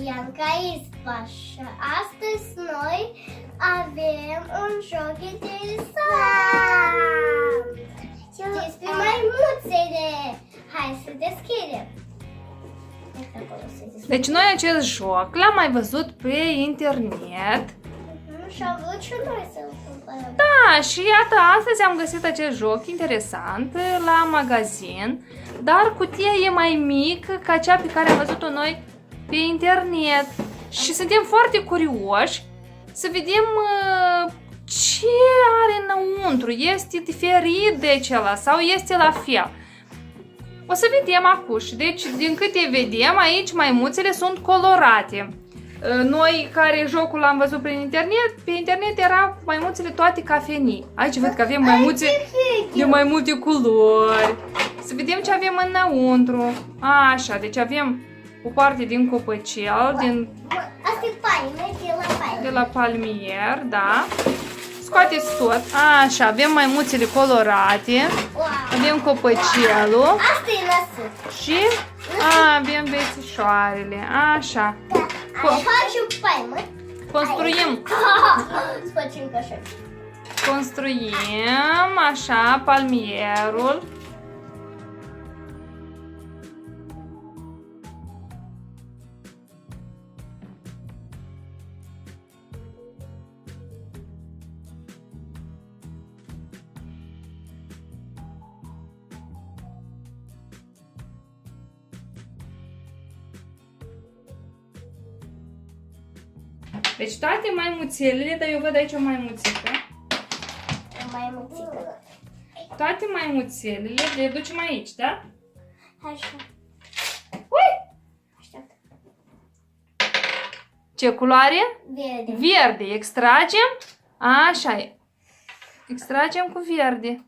Bianca Ispa și astăzi noi avem un joc interesant despre maimuțele. Hai să deschidem. Deci noi acest joc l-am mai văzut pe internet. Și am vrut și noi să-l cumpărăm. Da, și iată, astăzi am găsit acest joc interesant la magazin, dar cutia e mai mică ca cea pe care am văzut-o noi pe internet. Și suntem foarte curioși să vedem ce are înăuntru. Este diferit de celălalt sau este la fel? O să vedem acum. Deci, din câte vedem, aici maimuțele sunt colorate. Noi care jocul l-am văzut prin internet, pe internet erau maimuțele toate cafenii. Aici văd că avem maimuțe de mai multe culori. Să vedem ce avem înăuntru. Așa, deci avem o parte din copăcel, din... Asta e palme, de la palmier, da. Scoateți tot. Așa, avem maimuțele colorate. Wow. Avem copăcelul. Asta e năsut. Și avem bețișoarele. Așa. Facem palmă. Construim. Facem așa. Construim așa palmierul. Deci toate maimuțelele, dar eu văd aici o maimuțică. O maimuțică. Toate maimuțelele le ducem aici, da? Așa. Ui! Așteaptă. Ce culoare? Verde. Verde. Extragem. Așa e. Extragem cu verde.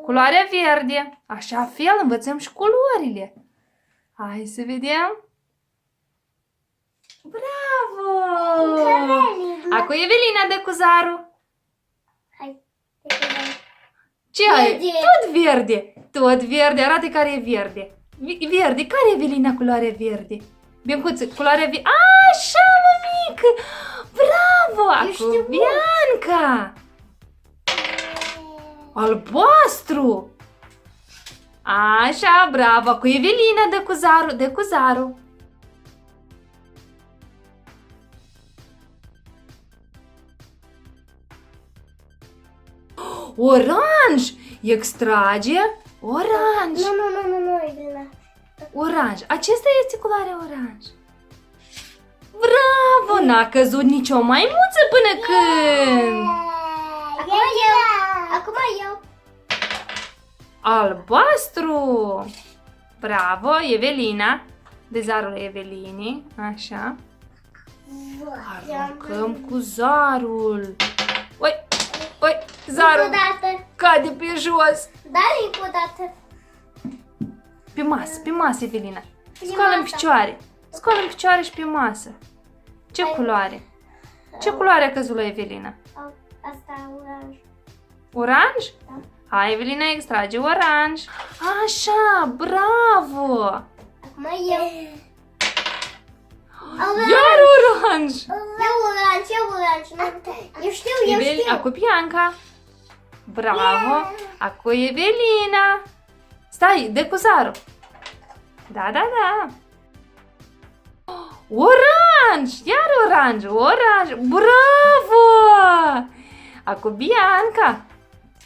Culoarea verde. Așa fel învățăm și culorile. Hai să vedem. Bravo! Acum Evelina dă cu zarul. Hai. Ce ai? Tot verde. Tot verde. Arată care e verde. Verde. Care e Evelina culoarea verde? Biancuță, culoarea verde. Așa, mămică! Bravo! Acum Bianca! Albastru! Așa, bravo! Acum Evelina dă cu zarul. Dă cu zarul. Oranj! Extrage oranj. Nu, Evelina. Oranj. Acesta este culoarea oranj. Bravo! N-a căzut nicio maimuță până când. Acum eu. Albastru! Bravo, Evelina. De zarul Evelinii. Așa. Aruncăm cu zarul. Oi! Oi! Zarul cade pe jos. Da, încă o dată. Pe masă, Evelina. Scoală în picioare. Scoală în picioare și pe masă. Ce culoare? Ce culoare a căzut la Evelina? Asta oranj. Oranj? Da. Hai, Evelina, extrage oranj. Așa, bravo! Acum eu. Iar oranj! Eu oranj. Eu știu. Acum Bianca. Bravo! Acum Evelina. Stai, dă cu zarul. Da. Oranj! Iar oranj! Bravo! Acum Bianca.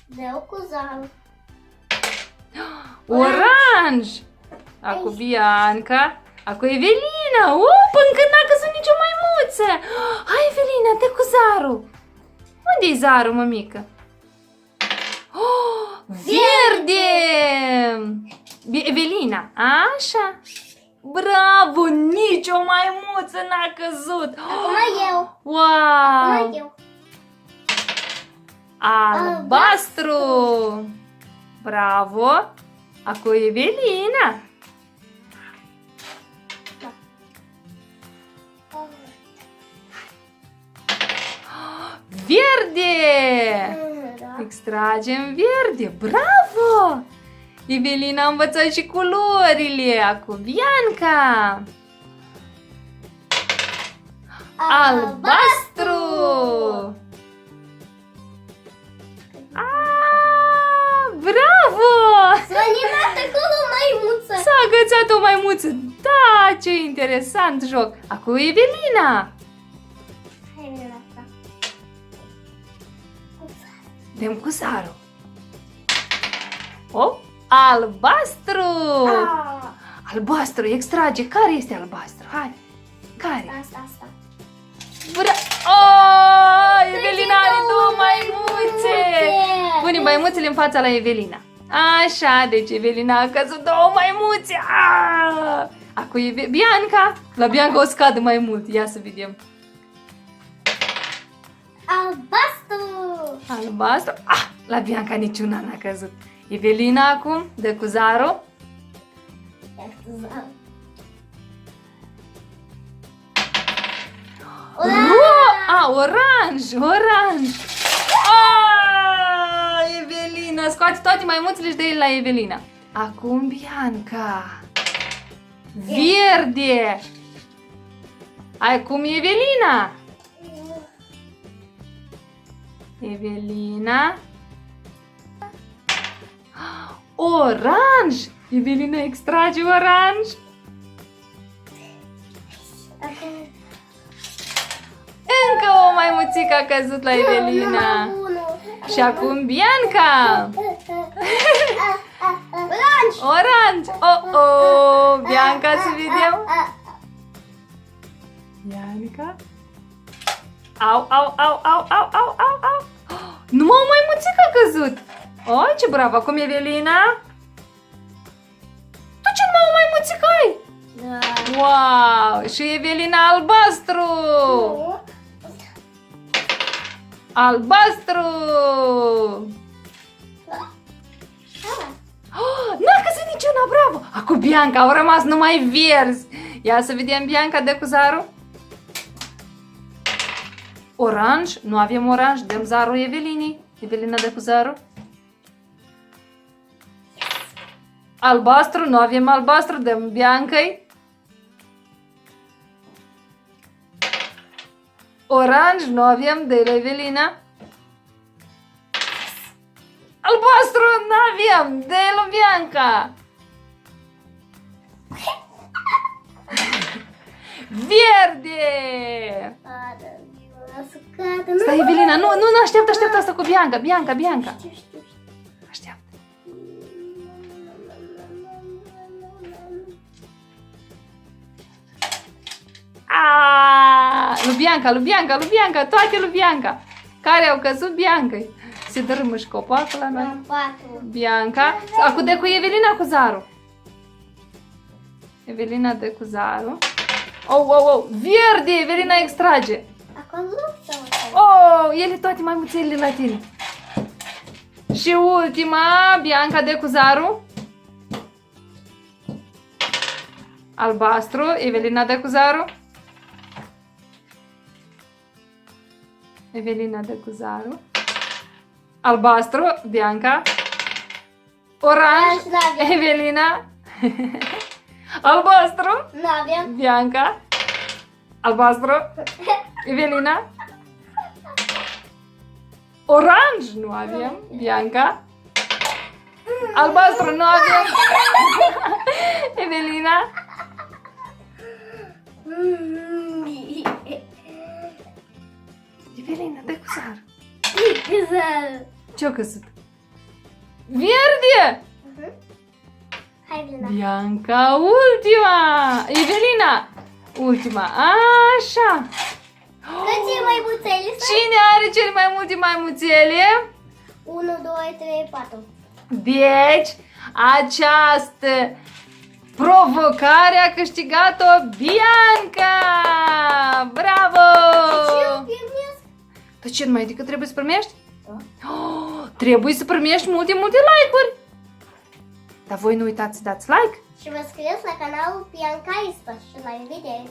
Dă cu zarul. Oranj! Acum Bianca. Acum Evelina. Încă n-a căzut nicio maimuță. Hai, Evelina, dă cu zarul. Unde-i zarul, mămică? Verde! Evelina, așa. Bravo, nicio maimuță n-a căzut. Acum eu. Wow! Albastru! Bravo! Acum Evelina. Verde! Extragem verde. Bravo! Evelina a învățat și culorile. Acum Bianca. Albastru! Bravo! S-a animat acolo maimuță. S-a agățat o maimuță. Da, ce interesant joc. Acum Evelina. Hai, vine asta. Dăm cu zarul. Oh, albastru! Ah, Albastru, extrage. Care este albastru? Hai. Care? asta. Oh, Evelina are două maimuțe! Pune maimuțele în fața la Evelina. Așa, deci Evelina a căzut două maimuțe. Acum e Bianca. La Bianca o scadă mai mult. Ia să vedem. Albastru. Albastru. La Bianca niciuna n-a căzut. Evelina acum dă cu zarul. Oranj. Evelina, scoate toate maimuțele și dă-le la Evelina. Acum Bianca. Verde. Acum Evelina. Evelina. Oranj. Evelina extrage oranj. Încă o maimuțică a căzut la Evelina. Și acum Bianca. Oranj. Oh, Bianca, să vedem. Bianca. Au. Numai o maimuțică a căzut. Oh, ce bravo. Acum Evelina. Tu ce numai o maimuțică ai? Da. Wow! Și Evelina albastru! Albastru! N-a căzut niciuna, bravo! Acum Bianca, au rămas numai verzi. Ia să vedem, Bianca, dă cu zarul. Oranj, nu avem oranj, dăm zarul Evelinii. Evelina dă cu zarul. Albastru, nu avem albastru, dăm Biancăi. Oranj, nu avem, de la Evelina. Albastru, nu avem, de la Bianca. Verde! Stai, Evelina, nu, așteaptă asta cu Bianca. Bianca. Așteaptă. Lui Bianca, toate lui Bianca. Care au căzut Biancăi. Se dărâmă și copacul la noi. Bianca. Acum dă cu Evelina cu zarul. Evelina dă cu zarul. Oh, verde, Evelina extrage. Oh, ele toate maimuțelele la tine. Și ultima, Bianca dă cu zarul. Albastru, Evelina dă cu zarul. Evelina dă cu zarul. Albastru, Bianca. Oranj, Evelina. Albastru, Bianca. Albastru, Evelina. Oranj, nu avem, Bianca. Albastru, nu avem. Evelina. Evelina, dă cu zar. Ce-a căzut? Verde! Hai, Bianca, ultima! Evelina, ultima. Așa. Dă-ți maimuțele. Cine are cele mai multe maimuțele? 1, 2, 3, 4. Deci, această provocare a câștigat-o Bianca! Bravo! Dar ce, numai adică trebuie să primești? Oh, trebuie să primești multe like-uri! Dar voi nu uitați să dați like! Și vă scrieți la canalul Bianca Ispa și la revedere!